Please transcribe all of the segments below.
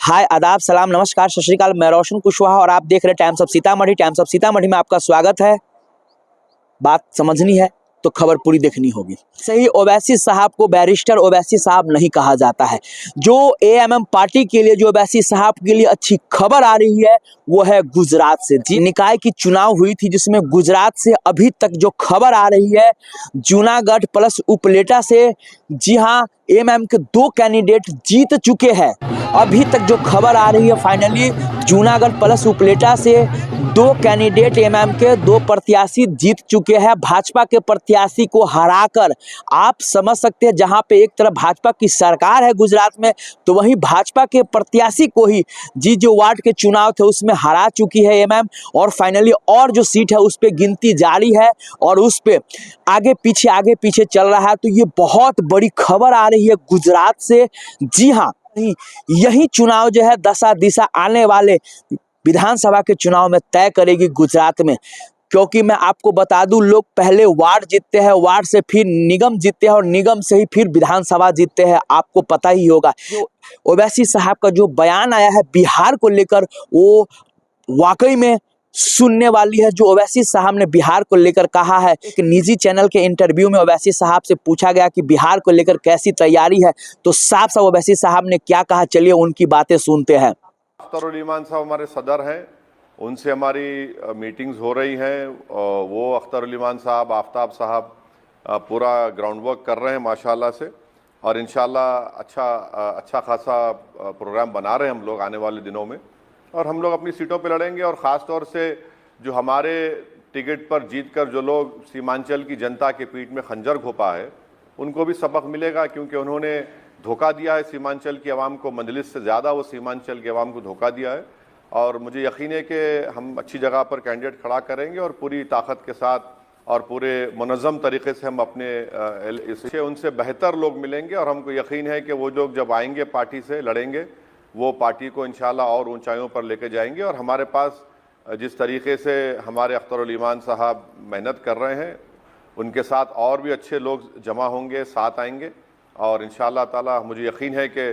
हाय, आदाब, सलाम, नमस्कार, सत श्री अकाल। मैं रोशन कुशवाहा और आप देख रहे हैं times of Sitamarhi. Times of Sitamarhi में आपका स्वागत है। बात समझनी है तो खबर पूरी देखनी होगी। सही, ओवैसी साहब को बैरिस्टर ओवैसी साहब नहीं कहा जाता है। जो एएमएम पार्टी के लिए, जो ओवैसी साहब के लिए अच्छी खबर आ रही है वो है गुजरात से। जी, निकाय की चुनाव हुई थी जिसमें गुजरात से अभी तक जो खबर आ रही है, जूनागढ़ प्लस उपलेटा से, जी हाँ, एएमएम के 2 कैंडिडेट जीत चुके हैं। अभी तक जो खबर आ रही है, फाइनली जूनागढ़ प्लस उपलेटा से 2 कैंडिडेट एएमएम के 2 प्रत्याशी जीत चुके हैं भाजपा के प्रत्याशी को हराकर। आप समझ सकते हैं, जहां पे एक तरफ भाजपा की सरकार है गुजरात में, तो वहीं भाजपा के प्रत्याशी को ही जी जो वार्ड के चुनाव थे उसमें हरा चुकी है एएमएम। और फाइनली और जो सीट है उस पे गिनती जारी है और उस पे आगे पीछे चल रहा है। तो ये बहुत बड़ी खबर आ रही है गुजरात से। जी हाँ, यही चुनाव जो है दशा दिशा आने वाले विधानसभा के चुनाव में तय करेगी गुजरात में। क्योंकि मैं आपको बता दूं, लोग पहले वार्ड जीतते हैं, वार्ड से फिर निगम जीतते हैं और निगम से ही फिर विधानसभा जीतते हैं। आपको पता ही होगा जो ओवैसी साहब का जो बयान आया है बिहार को लेकर, वो वाकई में सुनने वाली है। जो ओवैसी साहब ने बिहार को लेकर कहा है, एक निजी चैनल के इंटरव्यू में ओवैसी साहब से पूछा गया कि बिहार को लेकर कैसी तैयारी है, तो साफ साफ ओवैसी साहब ने क्या कहा, चलिए उनकी बातें सुनते हैं। अख्तर उल ईमान साहब हमारे सदर हैं, उनसे हमारी मीटिंग्स हो रही हैं। वो अख्तर उल ईमान साहब, आफ्ताब साहब पूरा ग्राउंड वर्क कर रहे हैं माशाल्लाह से, और इंशाल्लाह अच्छा खासा प्रोग्राम बना रहे हैं हम लोग आने वाले दिनों में। और हम लोग अपनी सीटों पे लड़ेंगे, और ख़ास तौर से जो हमारे टिकट पर जीतकर जो लोग सीमांचल की जनता के पीठ में खंजर घोंपा है, उनको भी सबक मिलेगा, क्योंकि उन्होंने धोखा दिया है सीमांचल की आवाम को। मजलिस से ज़्यादा वो सीमांचल की आवाम को धोखा दिया है। और मुझे यकीन है कि हम अच्छी जगह पर कैंडिडेट खड़ा करेंगे और पूरी ताकत के साथ और पूरे मुनज़्ज़म तरीके से हम अपने इससे उनसे बेहतर लोग मिलेंगे। और हमको यकीन है कि वो लोग जब आएंगे पार्टी से लड़ेंगे, वो पार्टी को इंशाल्लाह और ऊंचाइयों पर लेके जाएंगे। और हमारे पास जिस तरीके से हमारे अख्तर उल ईमान साहब मेहनत कर रहे हैं, उनके साथ और भी अच्छे लोग जमा होंगे, साथ आएंगे। और इंशाअल्लाह ताला मुझे यकीन है कि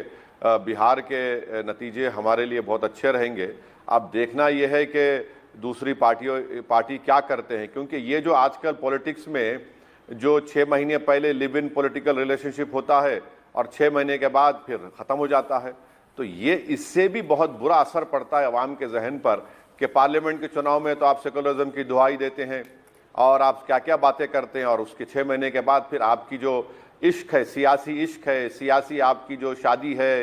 बिहार के नतीजे हमारे लिए बहुत अच्छे रहेंगे। अब देखना यह है कि दूसरी पार्टी क्या करते हैं, क्योंकि ये जो आजकल पॉलिटिक्स में जो 6 महीने पहले लिव इन पॉलिटिकल रिलेशनशिप होता है और 6 महीने के बाद फिर ख़त्म हो जाता है, तो ये इससे भी बहुत बुरा असर पड़ता है अवाम के जहन पर कि पार्लियामेंट के चुनाव में तो आप सेकुलरिज्म की दुहाई देते हैं और आप क्या क्या बातें करते हैं, और उसके 6 महीने के बाद फिर आपकी जो इश्क है, सियासी इश्क है, सियासी आपकी जो शादी है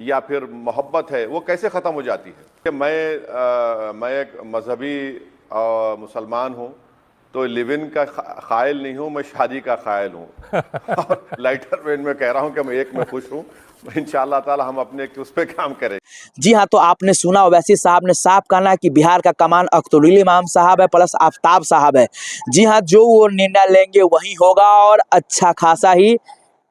या फिर मोहब्बत है, वो कैसे ख़त्म हो जाती है। कि मैं एक मजहबी मुसलमान हूँ, तो लिव इन का ख़ाइल नहीं हूँ, मैं शादी का ख़ाइल हूँ। और लाइटर वेन में कह रहा हूँ कि मैं एक में खुश हूँ। इंशाअल्लाह ताला हम अपने उस पर काम करें। जी हाँ, तो आपने सुना, ओवैसी साहब ने साफ कहना है कि बिहार का कमान अख्तर उल ईमान साहब है प्लस आफ्ताब साहब है। जी हाँ, जो वो निर्णय लेंगे वही होगा और अच्छा खासा ही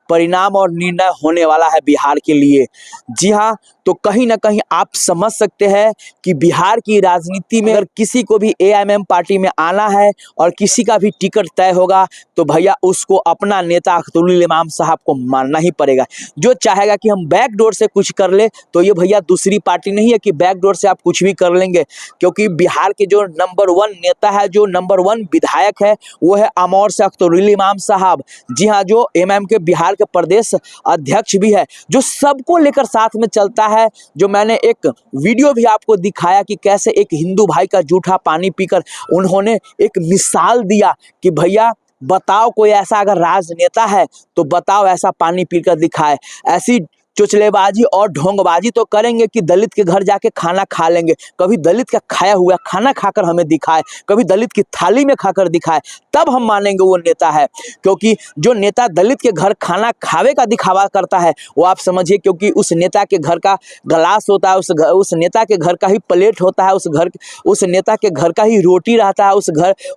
परिणाम और निर्णय होने वाला है बिहार के लिए। जी हाँ, तो कहीं ना कहीं आप समझ सकते हैं कि बिहार की राजनीति में अगर किसी को भी एएमएम पार्टी में आना है और किसी का भी टिकट तय होगा, तो भैया उसको अपना नेता अख्तर उल ईमान साहब को मानना ही पड़ेगा। जो चाहेगा कि हम बैक डोर से कुछ कर ले, तो ये भैया दूसरी पार्टी नहीं है कि बैक डोर से आप कुछ भी कर लेंगे। क्योंकि बिहार के जो नंबर 1 नेता है, जो नंबर 1 विधायक है, वो है अमौर से अख्तर उल ईमान साहब। जी हाँ, जो एएमएम के बिहार के प्रदेश अध्यक्ष भी है, जो सबको लेकर साथ में चलता है। जो मैंने एक वीडियो भी आपको दिखाया कि कैसे एक हिंदू भाई का जूठा पानी पीकर उन्होंने एक मिसाल दिया कि भैया बताओ, कोई ऐसा अगर राजनेता है तो बताओ, ऐसा पानी पीकर दिखाए। ऐसी चुचलेबाजी और ढोंगबाजी तो करेंगे कि दलित के घर जाके खाना खा लेंगे। कभी दलित का खाया हुआ खाना खाकर हमें दिखाए, कभी दलित की थाली में खाकर दिखाए, तब हम मानेंगे वो नेता है। क्योंकि जो नेता दलित के घर खाना खावे का दिखावा करता है, वो आप समझिए, क्योंकि उस नेता के घर का गिलास होता है, उस नेता के घर का ही प्लेट होता है, उस नेता के घर का ही रोटी रहता है,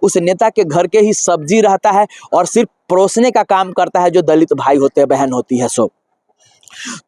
उस नेता के घर के ही सब्जी रहता है, और सिर्फ परोसने का काम करता है जो दलित भाई होते हैं, बहन होती है। सो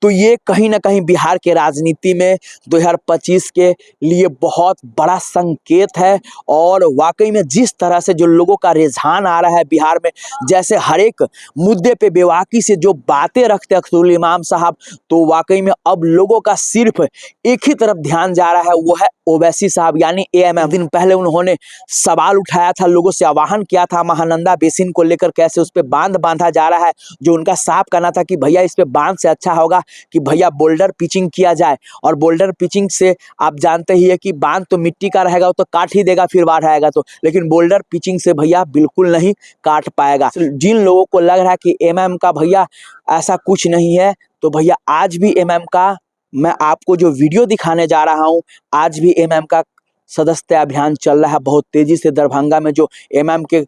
तो ये कहीं ना कहीं बिहार के राजनीति में 2025 के लिए बहुत बड़ा संकेत है। और वाकई में जिस तरह से जो लोगों का रुझान आ रहा है बिहार में, जैसे हर एक मुद्दे पे बेबाकी से जो बातें रखते अख्तरुल इमाम साहब, तो वाकई में अब लोगों का सिर्फ एक ही तरफ ध्यान जा रहा है, वो है ओवैसी साहब यानी एएमएम। दिन पहले उन्होंने सवाल उठाया था, लोगों से आह्वान किया था महानंदा बेसिन को लेकर, कैसे उस पर बांध बांधा जा रहा है। जो उनका साफ कहना था कि भैया इस पे बांध से अच्छा होगा कि भैया बोल्डर पिचिंग किया जाए। और बोल्डर पिचिंग से आप जानते ही है कि बांध तो मिट्टी का रहेगा, वो तो काट ही देगा फिर बाढ़ आएगा तो, लेकिन बोल्डर पिचिंग से भैया बिल्कुल नहीं काट पाएगा। जिन लोगों को लग रहा है कि एमएम का भैया ऐसा कुछ नहीं है, तो भैया आज भी एमएम का मैं आपको जो वीडियो दिखाने जा रहा हूं, आज भी एमएम का सदस्यता अभियान चल रहा है बहुत तेजी से। दरभंगा में जो एमएम के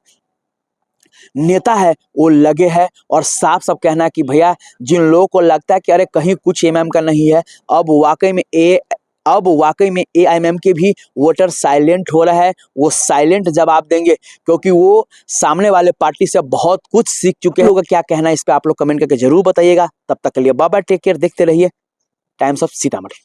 नेता है वो लगे हैं और साफ साफ कहना है कि भैया जिन लोगों को लगता है कि अरे कहीं कुछ एमएम का नहीं है, अब वाकई में एएमएम के भी वोटर साइलेंट हो रहा है। वो साइलेंट जवाब देंगे क्योंकि वो सामने वाले पार्टी से बहुत कुछ सीख चुके हैं। लोगों का क्या कहना है इस पे आप लोग कमेंट करके जरूर बताइएगा। तब तक के लिए बाय बाय, टेक केयर, देखते रहिए टाइम्स ऑफ सीतामढ़ी।